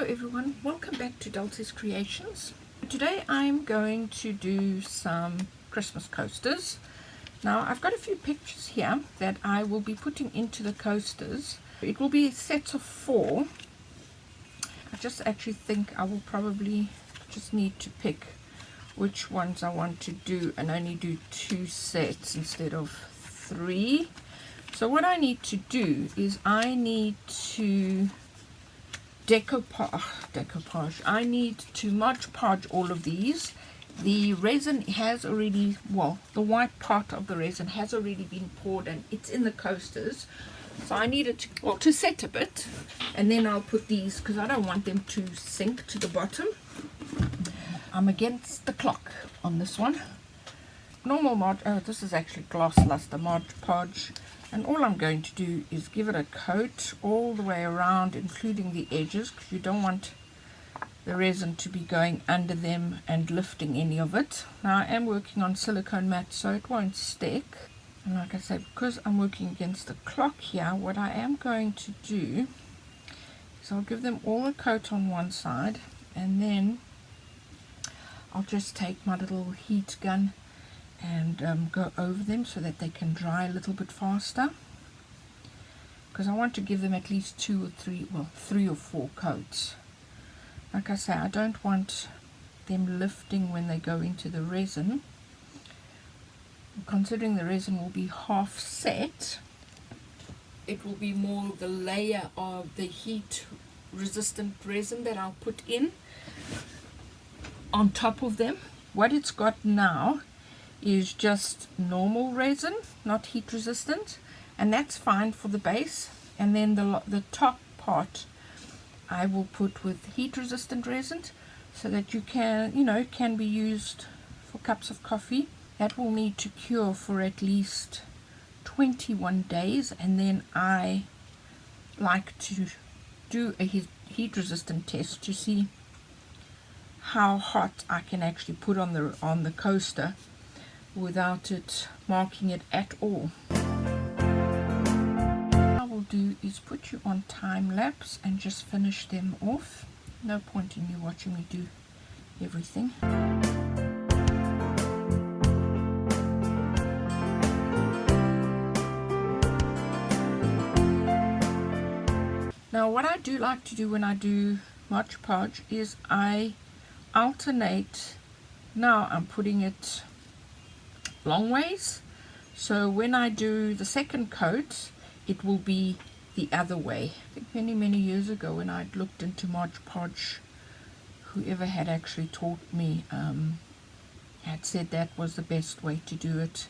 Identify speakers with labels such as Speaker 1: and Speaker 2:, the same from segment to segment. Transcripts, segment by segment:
Speaker 1: everyone, welcome back to Dulce's Creations. Today I'm going to do some Christmas coasters. Now I've got a few pictures here that I will be putting into the coasters. It will be sets of 4. I just actually think I will probably just need to pick which ones I want to do and only do 2 sets instead of 3. So what I need to do is I need to decoupage. I need to Mod Podge all of these. The resin has already, well, the white part of the resin has already been poured and it's in the coasters. So I need it to set a bit, and then I'll put these because I don't want them to sink to the bottom. I'm against the clock on this one. Normal Mod, this is actually gloss luster Mod Podge. And all I'm going to do is give it a coat all the way around, including the edges, because you don't want the resin to be going under them and lifting any of it. Now I am working on silicone mat, so it won't stick. And like I say, because I'm working against the clock here, what I am going to do is I'll give them all a coat on one side, and then I'll just take my little heat gun and go over them so that they can dry a little bit faster, because I want to give them at least 2 or 3, well, 3 or 4 coats. Like I say, I don't want them lifting when they go into the resin. Considering the resin will be half set, it will be more the layer of the heat resistant resin that I'll put in on top of them. What it's got now is just normal resin, not heat resistant, and that's fine for the base. And then the top part I will put with heat resistant resin, so that you can, it can be used for cups of coffee. That will need to cure for at least 21 days, and then I like to do a heat resistant test to see how hot I can actually put on the coaster without it marking it at all. What I will do is put you on time lapse and just finish them off. No point in you watching me do everything. Now what I do like to do when I do Mod Podge is I alternate. Now I'm putting it long ways, so when I do the second coat it will be the other way. I think many years ago when I'd looked into Mod Podge, whoever had actually taught me had said that was the best way to do it.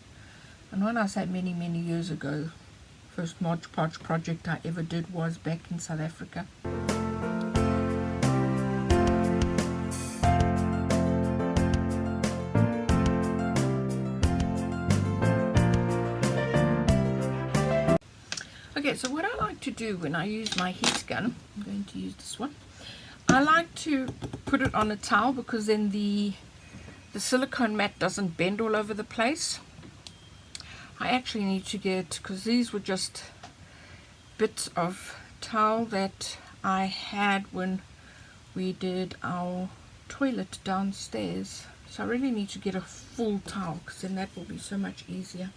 Speaker 1: And when I say many years ago, first Mod Podge project I ever did was back in South Africa. Okay, so what I like to do when I use my heat gun, I'm going to use this one, I like to put it on a towel, because then the silicone mat doesn't bend all over the place. I actually need to get, because these were just bits of towel that I had when we did our toilet downstairs. So I really need to get a full towel, because then that will be so much easier.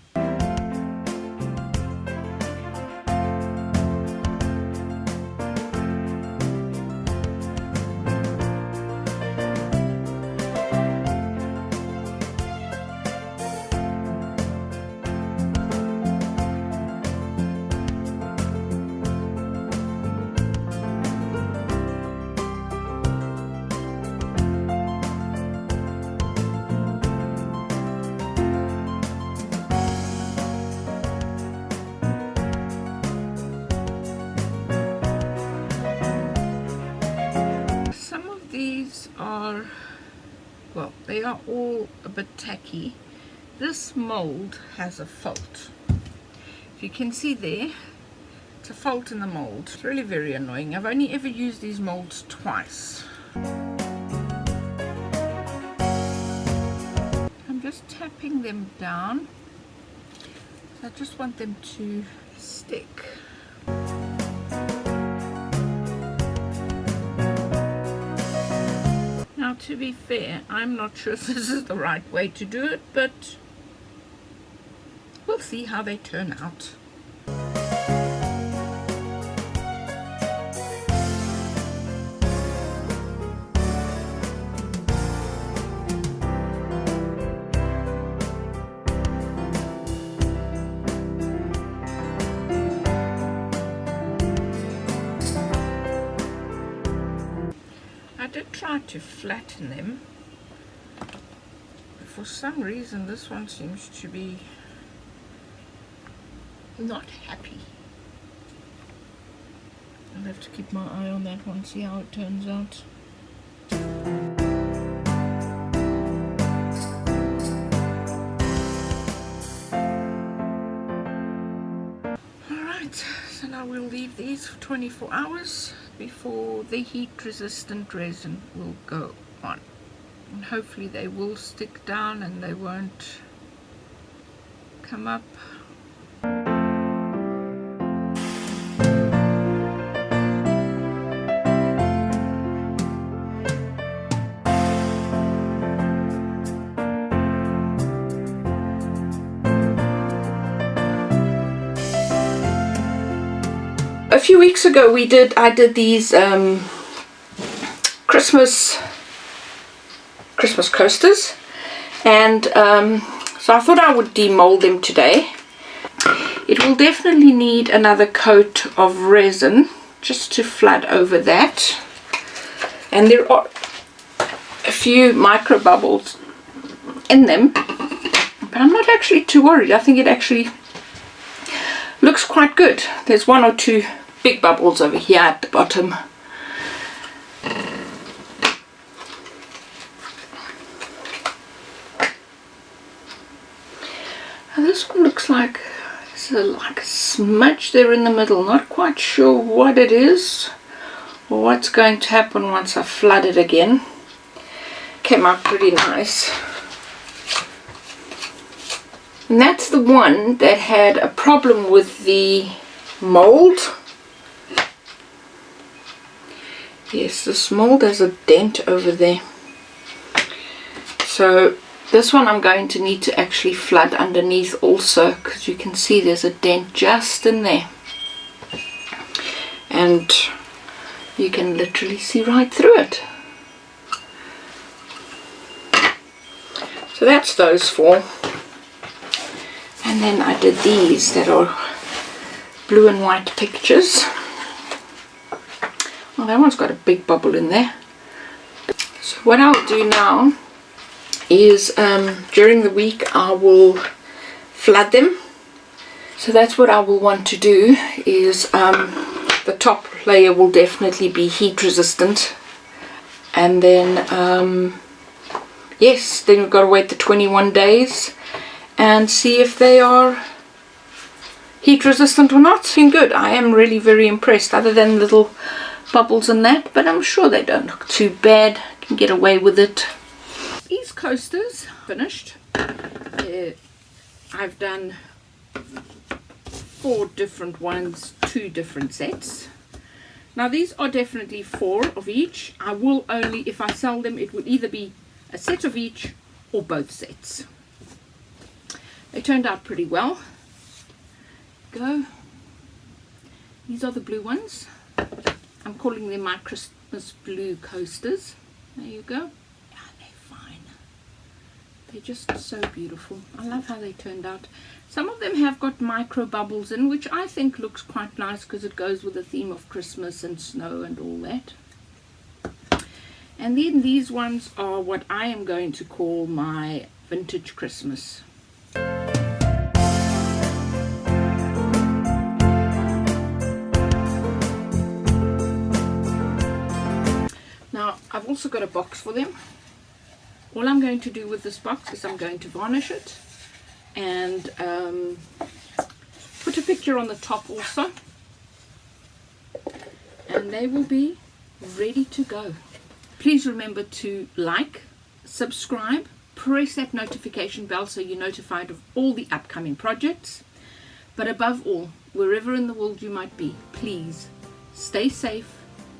Speaker 1: These are, well, they are all a bit tacky. This mold has a fault. If you can see there, it's a fault in the mold. It's really very annoying. I've only ever used these molds twice. I'm just tapping them down. So I just want them to stick. Now, to be fair, I'm not sure if this is the right way to do it, but we'll see how they turn out. I did try to flatten them, but for some reason this one seems to be not happy. I'll have to keep my eye on that one, see how it turns out. Alright, so now we'll leave these for 24 hours before the heat resistant resin will go on. And hopefully they will stick down and they won't come up. A few weeks ago I did these Christmas coasters, and so I thought I would demold them today. It will definitely need another coat of resin just to flood over that, and there are a few micro bubbles in them, but I'm not actually too worried. I think it actually looks quite good. There's one or two big bubbles over here at the bottom. And this one looks like like a smudge there in the middle. Not quite sure what it is or what's going to happen once I flood it again. Came out pretty nice. And that's the one that had a problem with the mold. Yes, this mold has a dent over there. So this one I'm going to need to actually flood underneath also, because you can see there's a dent just in there. And you can literally see right through it. So that's those four. And then I did these that are blue and white pictures. Well, that one's got a big bubble in there. So what I'll do now is during the week I will flood them. So that's what I will want to do, is the top layer will definitely be heat resistant, and then yes, then we've got to wait the 21 days and see if they are heat resistant or not. It's been good. I am really very impressed, other than little bubbles and that, but I'm sure they don't look too bad. I can get away with it. These coasters finished. I've done 4 different ones, 2 different sets. Now these are definitely 4 of each. I will only, if I sell them, it would either be a set of each or both sets. They turned out pretty well. Go. These are the blue ones. I'm calling them my Christmas blue coasters. There you go. Yeah, they're fine. They're just so beautiful. I love how they turned out. Some of them have got micro bubbles in, which I think looks quite nice because it goes with the theme of Christmas and snow and all that. And then these ones are what I am going to call my vintage Christmas. Now I've also got a box for them. All I'm going to do with this box is I'm going to varnish it and put a picture on the top also, and they will be ready to go. Please remember to like, subscribe, press that notification bell so you're notified of all the upcoming projects. But above all, wherever in the world you might be, please stay safe,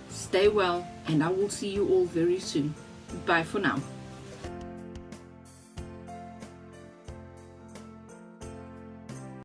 Speaker 1: stay well, and I will see you all very soon. Bye for now.